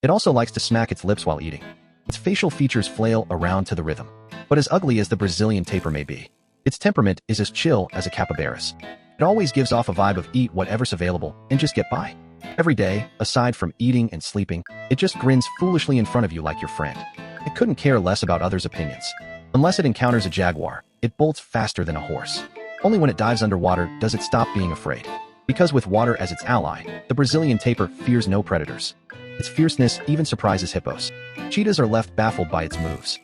It also likes to smack its lips while eating. Its facial features flail around to the rhythm. But as ugly as the Brazilian tapir may be, its temperament is as chill as a capybara's. It always gives off a vibe of eat whatever's available and just get by. Every day, aside from eating and sleeping, it just grins foolishly in front of you like your friend. It couldn't care less about others' opinions. Unless it encounters a jaguar, it bolts faster than a horse. Only when it dives underwater does it stop being afraid. Because with water as its ally, the Brazilian tapir fears no predators. Its fierceness even surprises hippos. Cheetahs are left baffled by its moves.